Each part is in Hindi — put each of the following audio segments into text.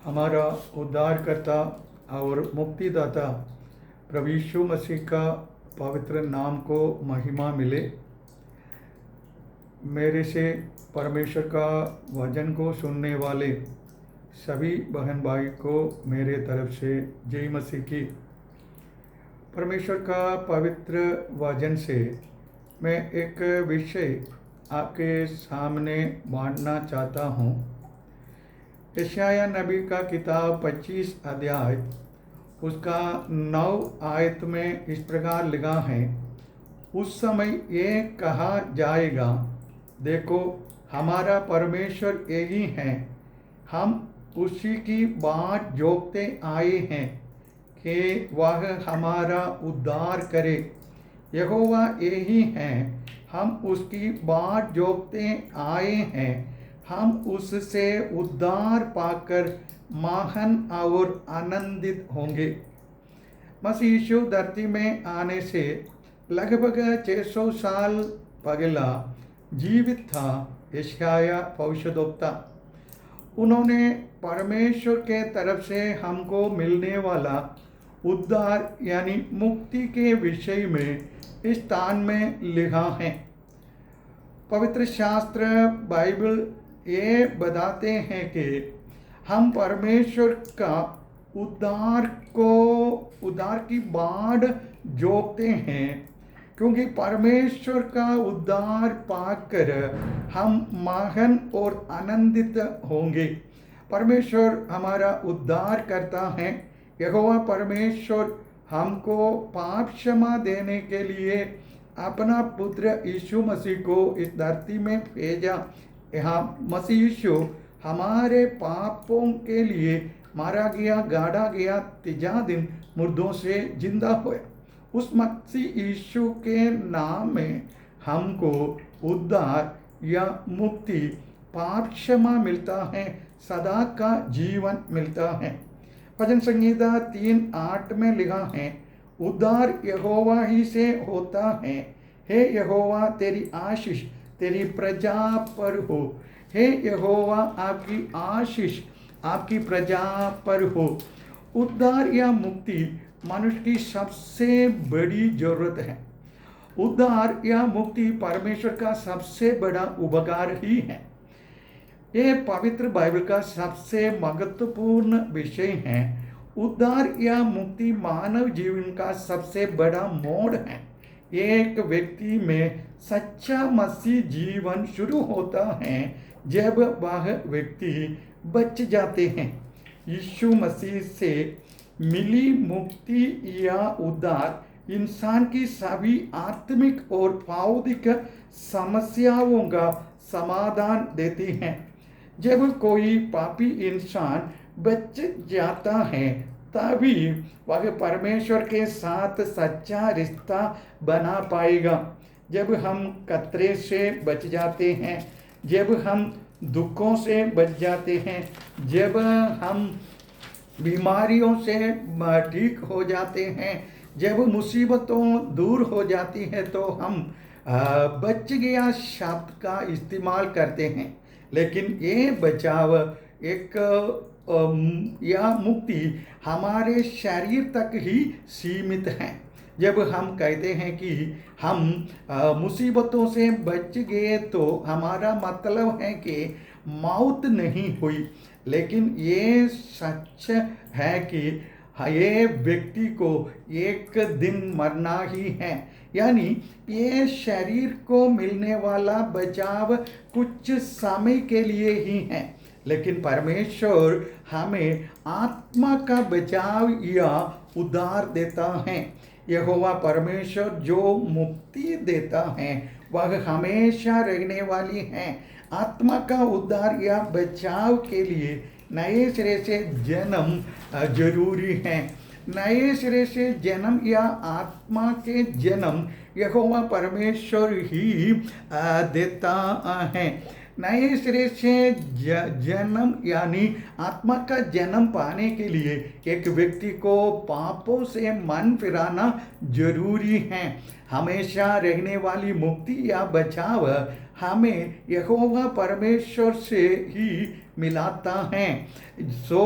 हमारा उद्धारकर्ता और मुक्तिदाता प्रभु यीशु मसीह का पवित्र नाम को महिमा मिले। मेरे से परमेश्वर का वचन को सुनने वाले सभी बहन भाई को मेरे तरफ से जय मसीह की। परमेश्वर का पवित्र वचन से मैं एक विषय आपके सामने बांटना चाहता हूँ। यशायाह नबी का किताब 25 अध्याय उसका 9 आयत में इस प्रकार लिखा है, उस समय ये कहा जाएगा, देखो हमारा परमेश्वर एक ही है, हम उसी की बाट जोतते आए हैं कि वह हमारा उद्धार करे। यहोवा एक ही है, हम उसकी बाट जोतते आए हैं, हम उससे उद्धार पाकर महान और आनंदित होंगे। मसीह यीशु धरती में आने से लगभग 600 साल पहला जीवित था यशायाह भविष्यद्वक्ता। उन्होंने परमेश्वर के तरफ से हमको मिलने वाला उद्धार यानी मुक्ति के विषय में इस स्थान में लिखा है। पवित्र शास्त्र बाइबल ये बताते हैं कि हम परमेश्वर का उद्धार की बाट जोतते हैं, क्योंकि परमेश्वर का उद्धार पाकर हम महान और आनंदित होंगे। परमेश्वर हमारा उद्धार करता है। यहोवा परमेश्वर हमको पाप क्षमा देने के लिए अपना पुत्र यीशु मसीह को इस धरती में भेजा। यहाँ मसीह यीशु हमारे पापों के लिए मारा गया, गाड़ा गया, तीजा दिन मुर्दों से जिंदा हुआ। उस मसीह यीशु के नाम में हमको उद्धार या मुक्ति, पाप क्षमा मिलता है, सदा का जीवन मिलता है। भजन संहिता 3:8 में लिखा है, उद्धार यहोवा ही से होता है। हे यहोवा तेरी आशीष तेरी प्रजा पर हो। हे यहोवा आपकी आशीष आपकी प्रजा पर हो। उद्धार या मुक्ति मनुष्य की सबसे बड़ी जरूरत है। उद्धार या मुक्ति परमेश्वर का सबसे बड़ा उपकार ही है। ये पवित्र बाइबल का सबसे महत्वपूर्ण विषय है। उद्धार या मुक्ति मानव जीवन का सबसे बड़ा मोड़ है। एक व्यक्ति में सच्चा मसीह जीवन शुरू होता है जब वह व्यक्ति बच जाते हैं। यीशु मसीह से मिली मुक्ति या उद्धार इंसान की सभी आत्मिक और भौतिक समस्याओं का समाधान देती हैं। जब कोई पापी इंसान बच जाता है तभी वह परमेश्वर के साथ सच्चा रिश्ता बना पाएगा। जब हम खतरे से बच जाते हैं, जब हम दुखों से बच जाते हैं, जब हम बीमारियों से ठीक हो जाते हैं, जब मुसीबतों दूर हो जाती है, तो हम बच गया शब्द का इस्तेमाल करते हैं। लेकिन ये बचाव या मुक्ति हमारे शरीर तक ही सीमित है। जब हम कहते हैं कि हम मुसीबतों से बच गए, तो हमारा मतलब है कि मौत नहीं हुई, लेकिन ये सच है कि ये व्यक्ति को एक दिन मरना ही है। यानी ये शरीर को मिलने वाला बचाव कुछ समय के लिए ही है, लेकिन परमेश्वर हमें आत्मा का बचाव या उद्धार देता है। यहोवा परमेश्वर जो मुक्ति देता है वह हमेशा रहने वाली है। आत्मा का उद्धार या बचाव के लिए नए सिरे से जन्म जरूरी है। नए सिरे से जन्म या आत्मा के जन्म यहोवा परमेश्वर ही देता है। नए सिरे से जन्म यानी आत्मा का जन्म पाने के लिए एक व्यक्ति को पापों से मन फिराना जरूरी है। हमेशा रहने वाली मुक्ति या बचाव हमें यहोवा परमेश्वर से ही मिलाता है। सो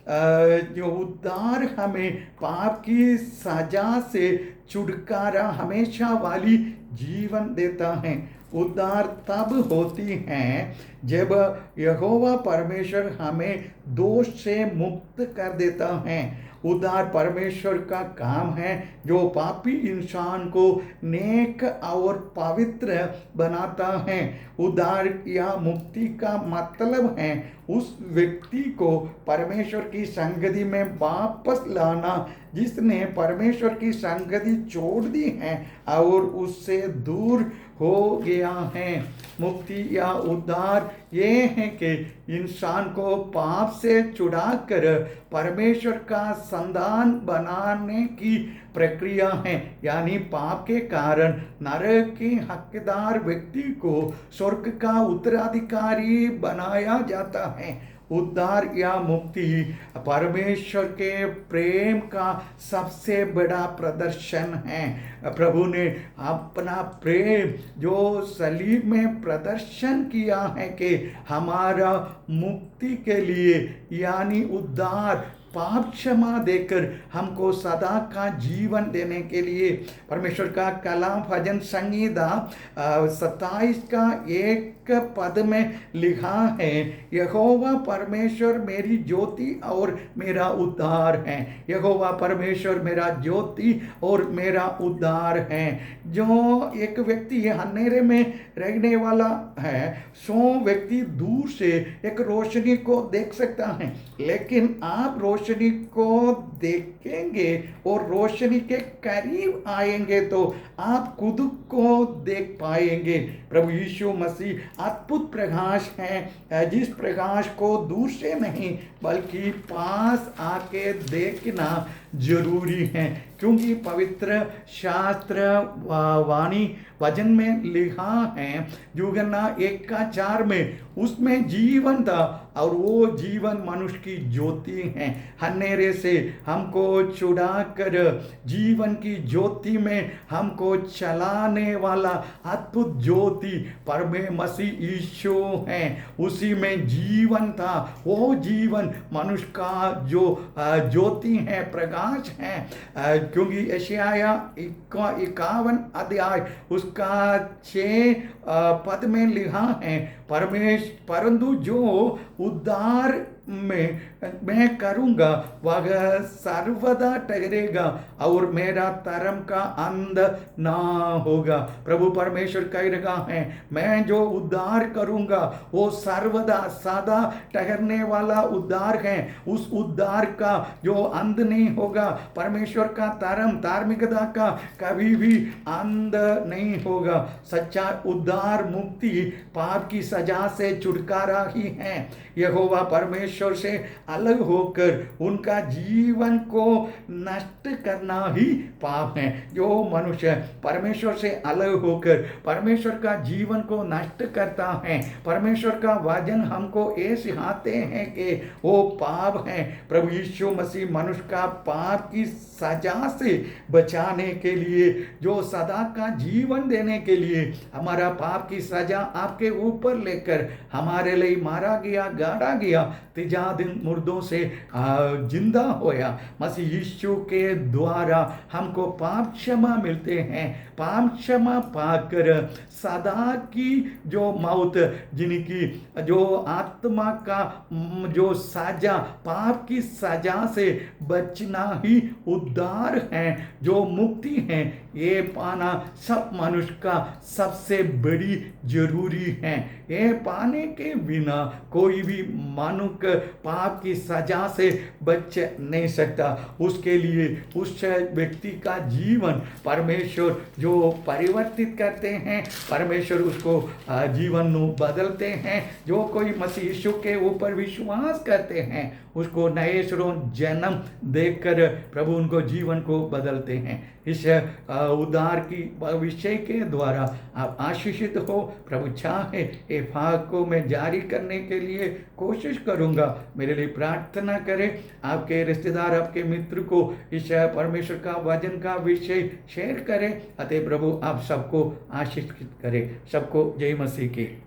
जो उद्धार हमें पाप की सजा से छुटकारा हमेशा वाली जीवन देता है। उद्धार तब होती है जब यहोवा परमेश्वर हमें दोष से मुक्त कर देता है। उद्धार परमेश्वर का काम है जो पापी इंसान को नेक और पवित्र बनाता है। उद्धार या मुक्ति का मतलब है उस व्यक्ति को परमेश्वर की संगति में वापस लाना जिसने परमेश्वर की संगति छोड़ दी है और उससे दूर हो गया है। मुक्ति या उद्धार ये है कि इंसान को पाप से छुड़ाकर परमेश्वर का संतान बनाने की प्रक्रिया है। यानी पाप के कारण नरक के हकदार व्यक्ति को स्वर्ग का उत्तराधिकारी बनाया जाता है। उद्धार या मुक्ति परमेश्वर के प्रेम का सबसे बड़ा प्रदर्शन है। प्रभु ने अपना प्रेम जो सलीब में प्रदर्शन किया है कि हमारा मुक्ति के लिए यानी उद्धार पाप क्षमा देकर हमको सदा का जीवन देने के लिए। परमेश्वर का कलाम भजन संहिता 27 का 1 पद में लिखा है, यहोवा परमेश्वर मेरी ज्योति और मेरा उद्धार है। यहोवा परमेश्वर मेरा ज्योति और मेरा उद्धार है। जो एक व्यक्ति अंधेरे में रहने वाला है सो व्यक्ति दूर से एक रोशनी को देख सकता है, लेकिन आप रोशनी को देखेंगे और रोशनी के करीब आएंगे तो आप खुद को देख पाएंगे। प्रभु यीशु मसीह अद्भुत प्रकाश है जिस प्रकाश को दूर से नहीं बल्कि पास आके देखना जरूरी है, क्योंकि पवित्र शास्त्र वाणी वचन में लिखा है यूहन्ना 1:4 में उसमें जीवन था और वो जीवन मनुष्य की ज्योति है। अंधेरे से हमको छुड़ाकर जीवन की ज्योति में हमको चलाने वाला अद्भुत ज्योति परमे मसीह यीशु है। उसी में जीवन था, वो जीवन मनुष्य का जो ज्योति है, प्रकाश है। क्योंकि यशाया 51 अध्याय उसका 6 पद में लिखा है, परंतु जो उद्धार मैं करूँगा वह सर्वदा ठहरेगा और मेरा धर्म का अंत ना होगा। प्रभु परमेश्वर कह रहा है मैं जो उद्धार करूँगा वो सर्वदा सदा ठहरने वाला उद्धार है। उस उद्धार का जो अंत नहीं होगा, परमेश्वर का धर्म धार्मिकता का कभी भी अंत नहीं होगा। सच्चा उद्धार मुक्ति पाप की सजा से छुटकारा ही है। यहोवा परमेश्वर से अलग होकर उनका जीवन को नष्ट करना ही पाप है। जो मनुष्य परमेश्वर से अलग होकर परमेश्वर का जीवन को नष्ट करता है, परमेश्वर का वचन हमको ये सिखाते हैं कि वो पाप है। प्रभु यीशु मसीह मनुष्य का पाप की सजा से बचाने के लिए, जो सदा का जीवन देने के लिए हमारा पाप की सजा आपके ऊपर लेकर हमारे लिए मारा गया, गाड़ा गया, तीजा दिन मुर्दों से जिंदा होया। मसीह यीशु के द्वारा हमको पाप क्षमा मिलते हैं। पाप क्षमा पाकर सदा की जो मौत, जिनकी जो आत्मा का जो सजा, पाप की सजा से बचना ही उद्धार है, जो मुक्ति है, ये पाना सब मनुष्य का सबसे बड़ी जरूरी है। ये पाने के बिना कोई भी मनुष्य पाप की सजा से बच नहीं सकता। उसके लिए उस व्यक्ति का जीवन परमेश्वर जो परिवर्तित करते हैं, परमेश्वर उसको जीवन बदलते हैं। जो कोई मसीह यीशु के ऊपर विश्वास करते हैं उसको नए सिरों जन्म देकर प्रभु उनको जीवन को बदलते हैं। इस उद्धार की विषय के द्वारा आप आशीषित हो। प्रभु चाहे ये भाग को मैं जारी करने के लिए कोशिश करूंगा। मेरे लिए प्रार्थना करें। आपके रिश्तेदार, आपके मित्र को इस परमेश्वर का वचन का विषय शेयर करें। अतः प्रभु आप सबको आशीषित करें। सबको जय मसीह की।